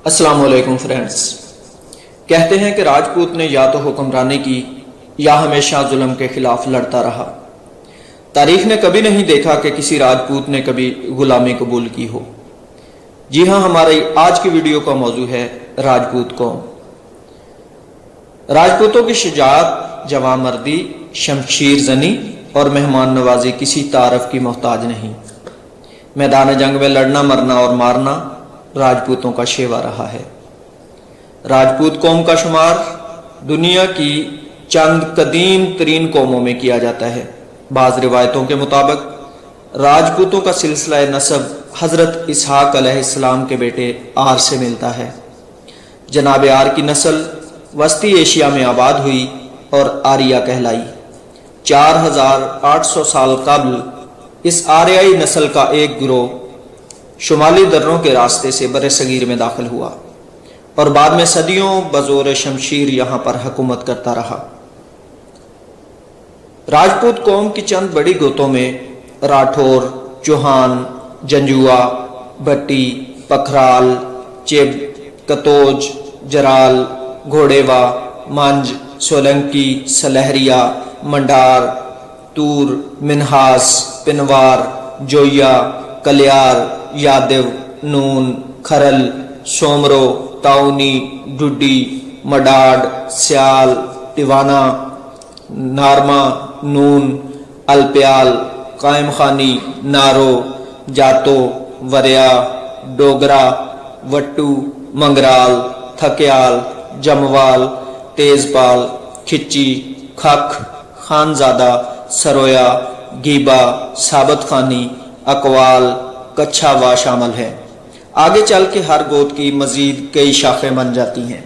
السلام علیکم فرینڈز، کہتے ہیں کہ راجپوت نے یا تو حکمرانی کی یا ہمیشہ ظلم کے خلاف لڑتا رہا۔ تاریخ نے کبھی نہیں دیکھا کہ کسی راجپوت نے کبھی غلامی قبول کی ہو۔ جی ہاں، ہماری آج کی ویڈیو کا موضوع ہے راجپوت قوم۔ راجپوتوں کی شجاعت، جواں مردی، شمشیر زنی اور مہمان نوازی کسی تعارف کی محتاج نہیں۔ میدان جنگ میں لڑنا، مرنا اور مارنا راجپوتوں کا شیوا رہا ہے۔ راجپوت قوم کا شمار دنیا کی چند قدیم ترین قوموں میں کیا جاتا ہے۔ بعض روایتوں کے مطابق راجپوتوں کا سلسلہ نسب حضرت اسحاق علیہ السلام کے بیٹے آر سے ملتا ہے۔ جناب آر کی نسل وسطی ایشیا میں آباد ہوئی اور آریہ کہلائی۔ 4800 سال قبل اس آریائی نسل کا ایک گروہ شمالی دروں کے راستے سے بر صغیر میں داخل ہوا اور بعد میں صدیوں بزور شمشیر یہاں پر حکومت کرتا رہا۔ راجپوت قوم کی چند بڑی گوتوں میں راٹھور، چوہان، جنجوا، بھٹی، پکھرال، چب، کتوج، جرال، گھوڑیوا، منج، سولنکی، سلہریہ، منڈار، تور، منہاس، پنوار، جویا، کلیار، یادو، نون، کھرل، سومرو، تاؤنی، ڈڈی، مڈاڈ، سیال، ٹیوانا، نارما، نون، الپیال، قائم خانی، نارو، جاتو، وریا، ڈوگرا، وٹو، منگرال، تھکیال، جموال، تیزپال، کھچی، کھک، خانزادہ، سرویا، گیبا، ثابت خانی، اقوال، کچھاوا شامل ہے۔ آگے چل کے ہر گوت کی مزید کئی شاخیں بن جاتی ہیں۔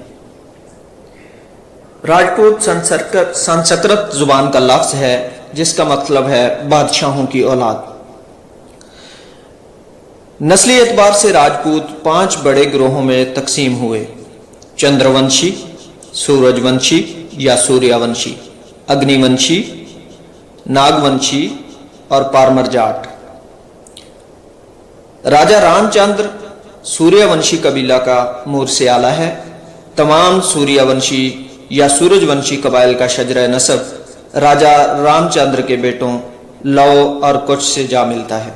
راجپوت سنسکرت زبان کا لفظ ہے جس کا مطلب ہے بادشاہوں کی اولاد۔ نسلی اعتبار سے راجپوت 5 بڑے گروہوں میں تقسیم ہوئے: چندر ونشی، سورج ونشی یا سوریہ ونشی، اگنی ونشی، ناگ ونشی اور پارمر جاٹ۔ راجہ رام چندر سوریہ ونشی قبیلہ کا مورث اعلیٰ ہے۔ تمام سوریہ ونشی یا سورج ونشی قبائل کا شجرہ نسب راجہ رام چندر کے بیٹوں لو اور کچھ سے جا ملتا ہے،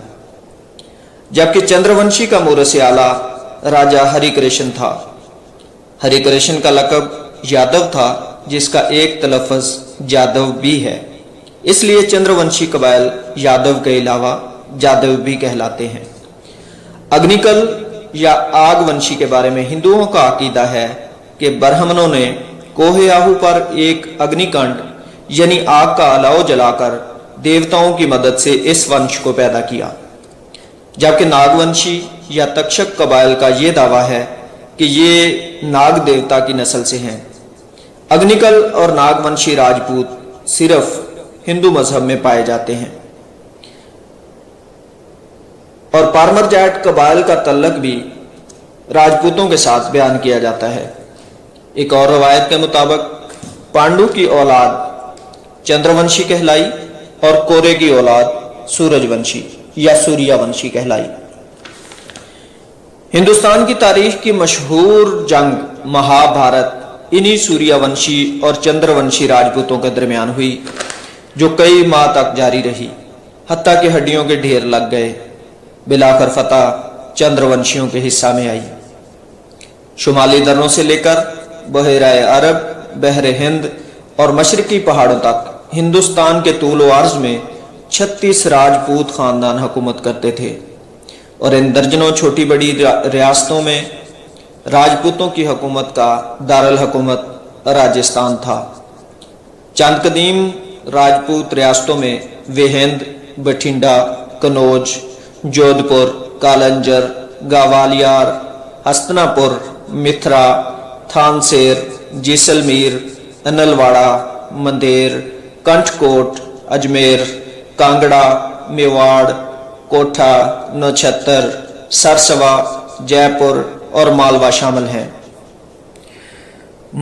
جبکہ چندر ونشی کا مورث اعلیٰ راجہ ہری کرشن تھا۔ ہری کرشن کا لقب یادو تھا، جس کا ایک تلفظ جادو بھی ہے، اس لیے چندر ونشی قبائل یادو کے علاوہ جادو بھی کہلاتے ہیں۔ اگنیکل یا آگ ونشی کے بارے میں ہندوؤں کا عقیدہ ہے کہ برہمنوں نے کوہ آہو پر ایک اگنی کنڈ یعنی آگ کا الاؤ جلا کر دیوتاؤں کی مدد سے اس ونش کو پیدا کیا، جبکہ ناگ ونشی یا تکشک قبائل کا یہ دعویٰ ہے کہ یہ ناگ دیوتا کی نسل سے ہیں۔ اگنیکل اور ناگ ونشی راجپوت صرف ہندو مذہب میں پائے جاتے ہیں، اور پارمر جاٹ قبائل کا تعلق بھی راجپوتوں کے ساتھ بیان کیا جاتا ہے۔ ایک اور روایت کے مطابق پانڈو کی اولاد چندر ونشی کہلائی اور کورے کی اولاد سورج ونشی یا سوریہ ونشی کہلائی۔ ہندوستان کی تاریخ کی مشہور جنگ مہا بھارت انہی سوریہ ونشی اور چندر ونشی راجپوتوں کے درمیان ہوئی، جو کئی ماہ تک جاری رہی، حتیٰ کہ ہڈیوں کے ڈھیر لگ گئے۔ بلاخر فتح چندر ونشیوں کے حصہ میں آئی۔ شمالی دروں سے لے کر بحیرہ عرب، بحر ہند اور مشرقی پہاڑوں تک ہندوستان کے طول و عرض میں 36 راجپوت خاندان حکومت کرتے تھے، اور ان درجنوں چھوٹی بڑی ریاستوں میں راجپوتوں کی حکومت کا دارالحکومت راجستھان تھا۔ چند قدیم راجپوت ریاستوں میں وہند، بٹھنڈا، کنوج، جودھ پور، کالنجر، گوالیار، ہستنا پور، متھرا، تھانسیر، جیسلمیر، انلواڑہ، مندیر، کنٹھ کوٹ، اجمیر، کانگڑا، میواڑ، کوٹھا، نوچھتر، سرسوا، جے پور اور مالوا شامل ہیں۔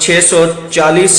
640